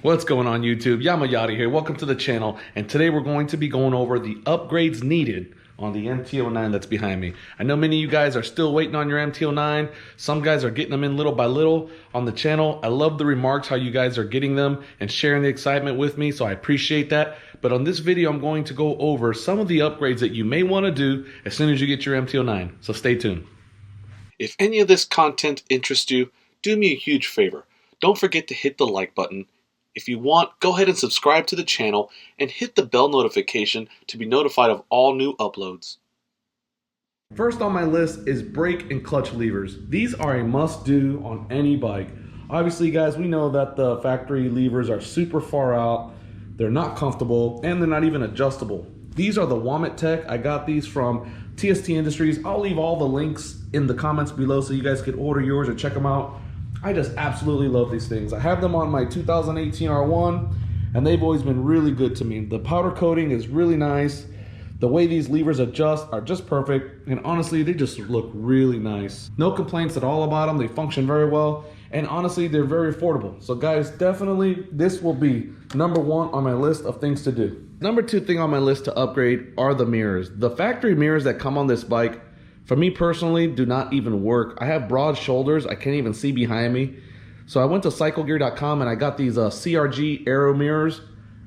What's going on YouTube? Yamaha here. Welcome to the channel, and today we're going to be going over the upgrades needed on the MT-09 that's behind me. I know many of you guys are still waiting on your MT-09. Some guys are getting them in little by little on the channel. I love the remarks, how you guys are getting them and sharing the excitement with me, so I appreciate that. But on this video, I'm going to go over some of the upgrades that you may want to do as soon as you get your MT-09, so stay tuned. If any of this content interests you, do me a huge favor. Don't forget to hit the like button. If you want, go ahead and subscribe to the channel and hit the bell notification to be notified of all new uploads. First on my list is brake and clutch levers. These are a must-do on any bike. Obviously, guys, we know that the factory levers are super far out, they're not comfortable, and they're not even adjustable. These are the Womet-tech. I got these from TST Industries. I'll leave all the links in the comments below so you guys can order yours or check them out. I just absolutely love these things. I have them on my 2018 R1, and they've always been really good to me. The powder coating is really nice. The way these levers adjust are just perfect, and honestly, they just look really nice. No complaints at all about them. They function very well, and honestly, they're very affordable. So guys, definitely, this will be number one on my list of things to do. Number two thing on my list to upgrade are the mirrors. The factory mirrors that come on this bike, for me personally, do not even work. I have broad shoulders. I can't even see behind me. So I went to cyclegear.com and I got these CRG Aero Mirrors.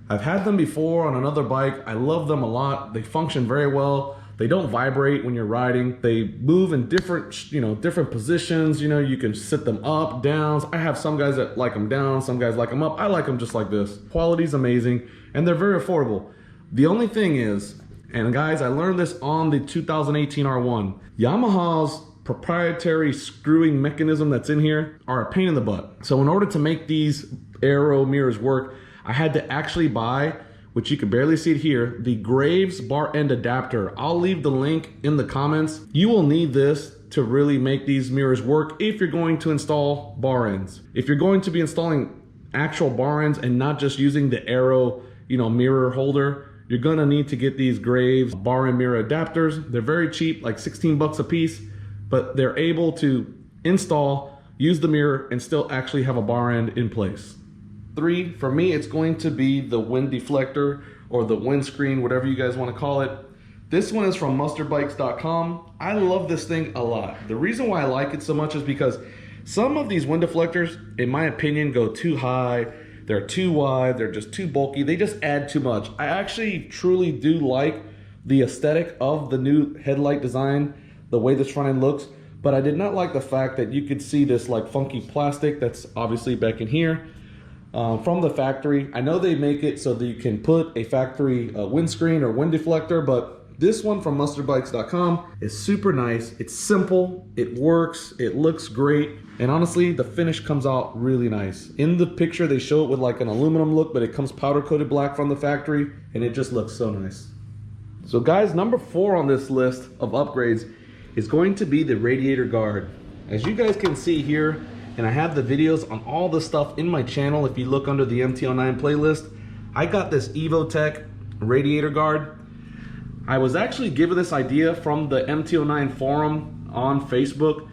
I've had them before on another bike. I love them a lot. They function very well. They don't vibrate when you're riding. They move in different, different positions. You can sit them up, down. I have some guys that like them down. Some guys like them up. I like them just like this. Quality's amazing and they're very affordable. The only thing is, and guys, I learned this on the 2018 R1. Yamaha's proprietary screwing mechanism that's in here are a pain in the butt. So in order to make these Aero mirrors work, I had to actually buy, which you can barely see it here, the Graves bar end adapter. I'll leave the link in the comments. You will need this to really make these mirrors work if you're going to install bar ends. If you're going to be installing actual bar ends and not just using the Aero, mirror holder, you're gonna need to get these Graves bar and mirror adapters. They're very cheap, like 16 bucks a piece, but they're able to install, use the mirror, and still actually have a bar end in place. Three, for me, it's going to be the wind deflector or the windscreen, whatever you guys wanna call it. This one is from mustardbikes.com. I love this thing a lot. The reason why I like it so much is because some of these wind deflectors, in my opinion, go too high. They're too wide, they're just too bulky, they just add too much. I actually truly do like the aesthetic of the new headlight design, the way this front end looks, but I did not like the fact that you could see this like funky plastic that's obviously back in here from the factory. I know they make it so that you can put a factory windscreen or wind deflector, but this one from mustardbikes.com is super nice. It's simple, it works, it looks great, and honestly, the finish comes out really nice. In the picture, they show it with like an aluminum look, but it comes powder coated black from the factory, and it just looks so nice. So guys, number four on this list of upgrades is going to be the Radiator Guard. As you guys can see here, and I have the videos on all the stuff in my channel. If you look under the MT-09 playlist, I got this evo-tech Radiator Guard. I was actually given this idea from the MT-09 forum on Facebook.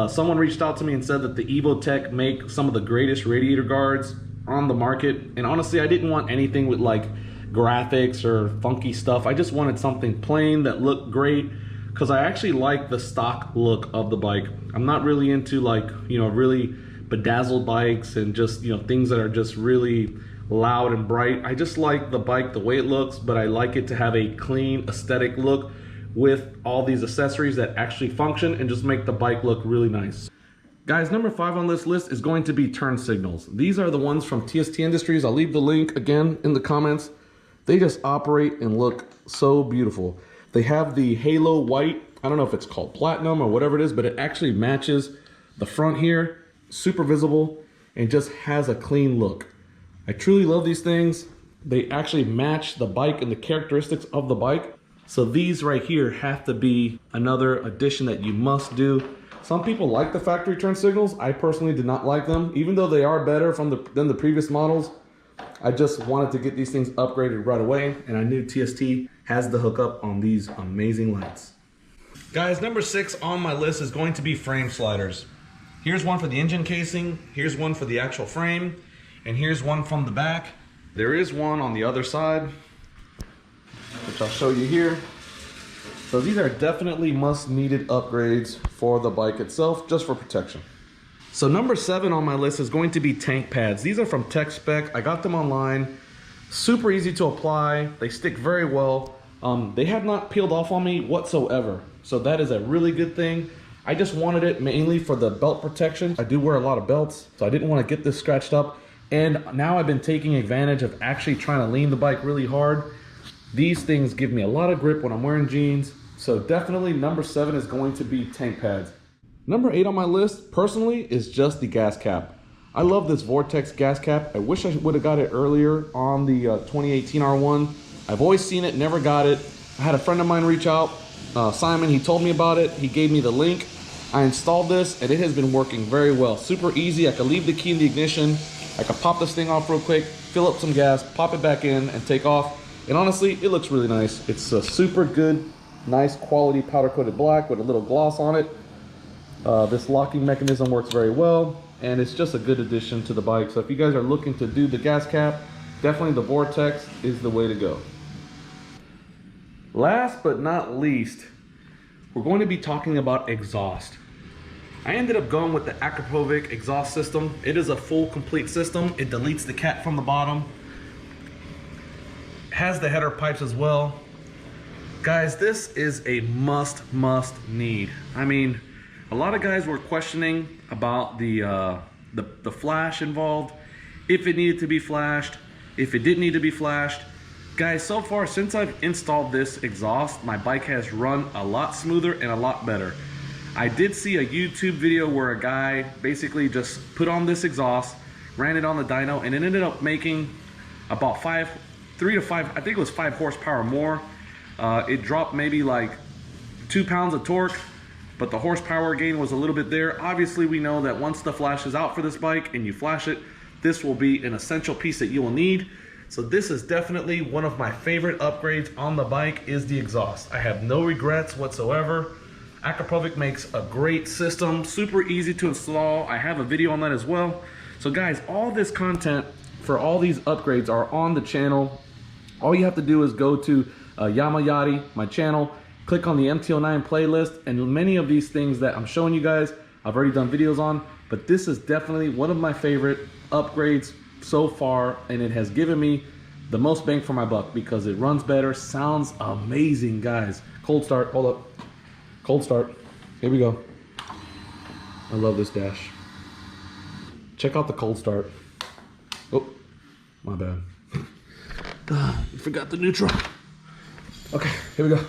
Someone reached out to me and said that the evo-tech make some of the greatest radiator guards on the market. And honestly, I didn't want anything with like graphics or funky stuff. I just wanted something plain that looked great because I actually like the stock look of the bike. I'm not really into like, really bedazzled bikes and just, things that are just really loud and bright. I just like the bike the way it looks, but I like it to have a clean aesthetic look with all these accessories that actually function and just make the bike look really nice. Guys, number five on this list is going to be turn signals. These are the ones from TST Industries. I'll leave the link again in the comments. They just operate and look so beautiful. They have the halo white, I don't know if it's called platinum or whatever it is, but it actually matches the front here, super visible, and just has a clean look. I truly love these things. They actually match the bike and the characteristics of the bike. So these right here have to be another addition that you must do. Some people like the factory turn signals. I personally did not like them. Even though they are better than the previous models, I just wanted to get these things upgraded right away, and I knew TST has the hookup on these amazing lights. Guys, number six on my list is going to be frame sliders. Here's one for the engine casing, here's one for the actual frame, And here's one from the back. There is one on the other side, which I'll show you here. So these are definitely must needed upgrades for the bike itself, just for protection. So number 7 on my list is going to be tank pads. These are from Tech Spec. I got them online. Super easy to apply. They stick very well. They have not peeled off on me whatsoever. So that is a really good thing. I just wanted it mainly for the belt protection. I do wear a lot of belts, so I didn't want to get this scratched up. And now I've been taking advantage of actually trying to lean the bike really hard. These things give me a lot of grip when I'm wearing jeans. So definitely number 7 is going to be tank pads. Number 8 on my list, personally, is just the gas cap. I love this Vortex gas cap. I wish I would have got it earlier on the 2018 R1. I've always seen it, never got it. I had a friend of mine reach out, Simon, he told me about it. He gave me the link. I installed this and it has been working very well. Super easy. I could leave the key in the ignition. I could pop this thing off real quick, fill up some gas, pop it back in and take off. And honestly, it looks really nice. It's a super good, nice quality powder coated black with a little gloss on it. This locking mechanism works very well and it's just a good addition to the bike. So if you guys are looking to do the gas cap, definitely the Vortex is the way to go. Last but not least, we're going to be talking about exhaust. I ended up going with the Akrapovic exhaust system. It is a full complete system. It deletes the cat from the bottom. Has the header pipes as well. Guys, this is a must need. I mean, a lot of guys were questioning about the flash involved, if it needed to be flashed, if it didn't need to be flashed. Guys, so far since I've installed this exhaust, my bike has run a lot smoother and a lot better. I did see a YouTube video where a guy basically just put on this exhaust, ran it on the dyno, and it ended up making about 3 to 5, I think it was 5 horsepower more. It dropped maybe like 2 pounds of torque, but the horsepower gain was a little bit there. Obviously, we know that once the flash is out for this bike and you flash it, this will be an essential piece that you will need. So this is definitely one of my favorite upgrades on the bike is the exhaust. I have no regrets whatsoever. Akrapovic makes a great system, super easy to install. I have a video on that as well. So guys, all this content for all these upgrades are on the channel. All you have to do is go to Yamaha, my channel, click on the MT-09 playlist, and many of these things that I'm showing you guys, I've already done videos on, but this is definitely one of my favorite upgrades so far, and it has given me the most bang for my buck because it runs better, sounds amazing, guys. Cold start, hold up. Cold start, here we go. I love this dash. Check out the cold start. Oh, my bad. Forgot the neutral. Okay, here we go.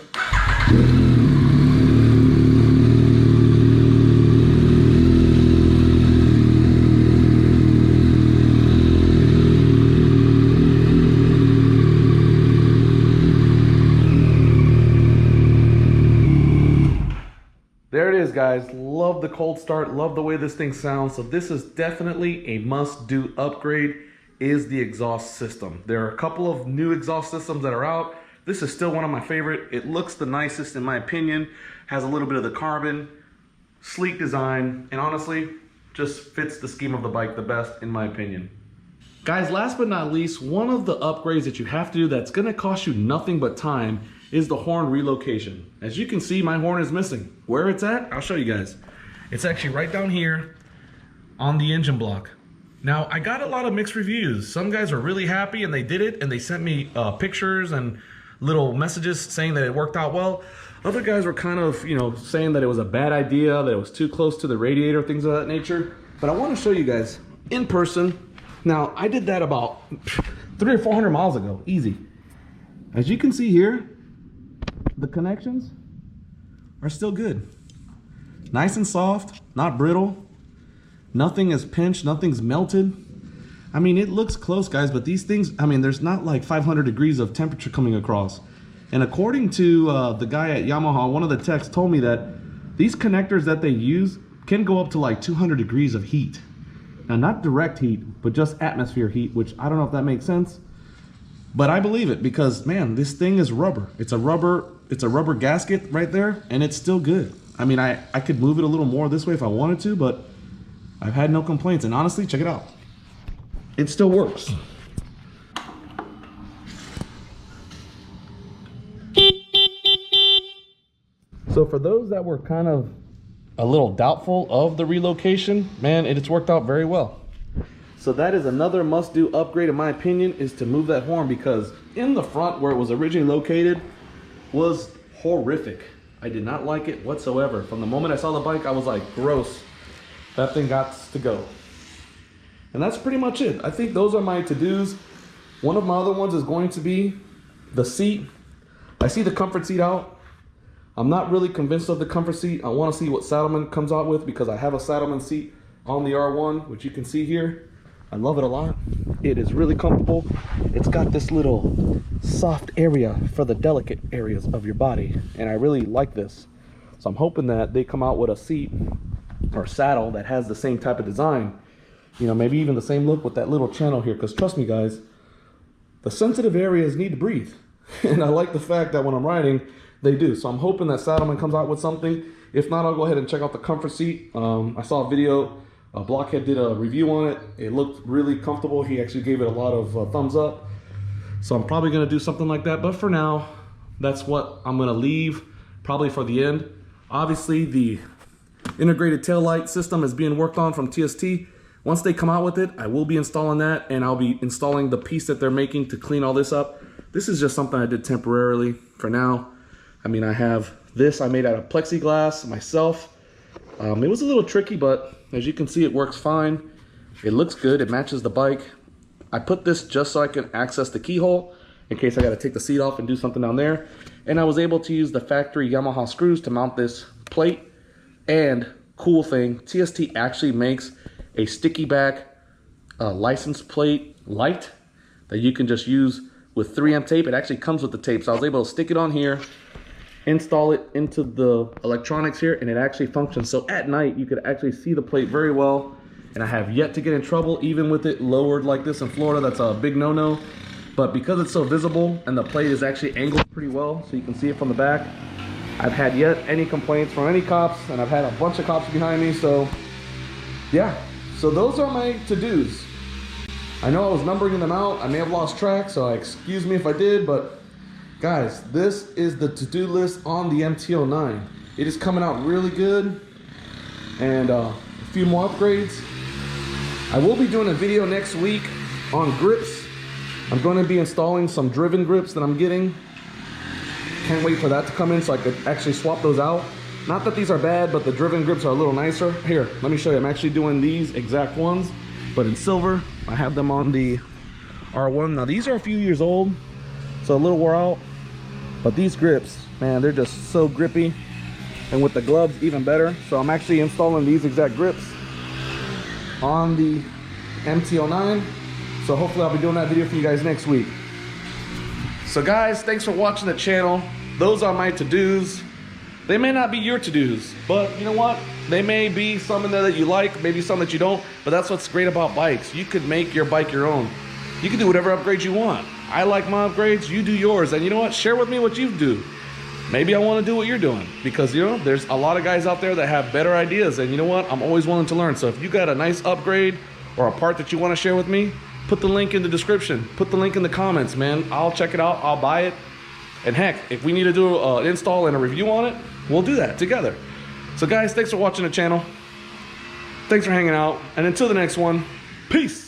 There it is, guys. Love the cold start. Love the way this thing sounds. So this is definitely a must-do upgrade is the exhaust system. There are a couple of new exhaust systems that are out. This is still one of my favorite. It looks the nicest in my opinion. Has a little bit of the carbon, sleek design, and honestly, just fits the scheme of the bike the best in my opinion. Guys, last but not least, one of the upgrades that you have to do that's gonna cost you nothing but time is the horn relocation. As you can see, my horn is missing. Where it's at, I'll show you guys. It's actually right down here on the engine block. Now, I got a lot of mixed reviews. Some guys are really happy and they did it and they sent me pictures and little messages saying that it worked out well. Other guys were kind of, saying that it was a bad idea, that it was too close to the radiator, things of that nature. But I want to show you guys in person. Now, I did that about 300 or 400 miles ago, easy. As you can see here, the connections are still good. Nice and soft, not brittle. Nothing is pinched, nothing's melted. I mean, it looks close, guys, but these things, I mean, there's not like 500 degrees of temperature coming across. And according to the guy at Yamaha, one of the techs told me that these connectors that they use can go up to like 200 degrees of heat. Now, not direct heat, but just atmosphere heat, which I don't know if that makes sense. But I believe it because, man, this thing is rubber. It's a rubber gasket right there, and it's still good. I mean, I could move it a little more this way if I wanted to, but I've had no complaints. And honestly, check it out. it still works. So for those that were kind of a little doubtful of the relocation, man, it's worked out very well. So that is another must-do upgrade in my opinion, is to move that horn, because in the front where it was originally located was horrific. I did not like it whatsoever. From the moment I saw the bike, I was like, gross. That thing got to go. And that's pretty much it. I think those are my to-dos. One of my other ones is going to be the seat. I see the comfort seat out. I'm not really convinced of the comfort seat. I want to see what Saddleman comes out with, because I have a Saddleman seat on the R1, which you can see here. I love it a lot. It is really comfortable. It's got this little soft area for the delicate areas of your body, and I really like this. So I'm hoping that they come out with a seat or saddle that has the same type of design. You know, maybe even the same look with that little channel here, because trust me guys, the sensitive areas need to breathe. And I like the fact that when I'm riding, they do. So I'm hoping that Saddleman comes out with something. If not, I'll go ahead and check out the comfort seat. I saw a video, Blockhead did a review on it. It looked really comfortable. He actually gave it a lot of thumbs up. So I'm probably gonna do something like that. But for now, that's what I'm gonna leave, probably for the end. Obviously, the integrated taillight system is being worked on from TST. Once they come out with it, I will be installing that, and I'll be installing the piece that they're making to clean all this up. This is just something I did temporarily for now. I mean, I have this I made out of plexiglass myself. It was a little tricky, but as you can see, it works fine. It looks good, it matches the bike. I put this just so I can access the keyhole in case I gotta take the seat off and do something down there. And I was able to use the factory Yamaha screws to mount this plate. And cool thing, TST actually makes a sticky back license plate light that you can just use with 3M tape. It actually comes with the tape, so I was able to stick it on here, install it into the electronics here, and it actually functions. So at night you could actually see the plate very well, and I have yet to get in trouble even with it lowered like this in Florida. That's a big no-no, but because it's so visible and the plate is actually angled pretty well so you can see it from the back, I've had yet any complaints from any cops, and I've had a bunch of cops behind me. So yeah, so those are my to-dos. I know I was numbering them out. I may have lost track, so excuse me if I did, but guys, this is the to-do list on the MT-09. It is coming out really good, and a few more upgrades. I will be doing a video next week on grips. I'm going to be installing some driven grips that I'm getting. Can't wait for that to come in so I could actually swap those out. Not that these are bad, but the driven grips are a little nicer. Here, let me show you. I'm actually doing these exact ones, but in silver. I have them on the R1. Now these are a few years old, so a little wore out, but these grips, man, they're just so grippy, and with the gloves even better. So I'm actually installing these exact grips on the MT-09. So hopefully I'll be doing that video for you guys next week. So guys, thanks for watching the channel. Those are my to-dos. They may not be your to-dos, but you know what? They may be some in there that you like, maybe some that you don't, but that's what's great about bikes. You could make your bike your own. You can do whatever upgrades you want. I like my upgrades, you do yours, and you know what? Share with me what you do. Maybe I want to do what you're doing, because you know, there's a lot of guys out there that have better ideas, and you know what? I'm always willing to learn. So if you got a nice upgrade or a part that you want to share with me, put the link in the description, put the link in the comments, man. I'll check it out, I'll buy it. And heck, if we need to do an install and a review on it, we'll do that together. So guys, thanks for watching the channel. Thanks for hanging out. And until the next one, peace.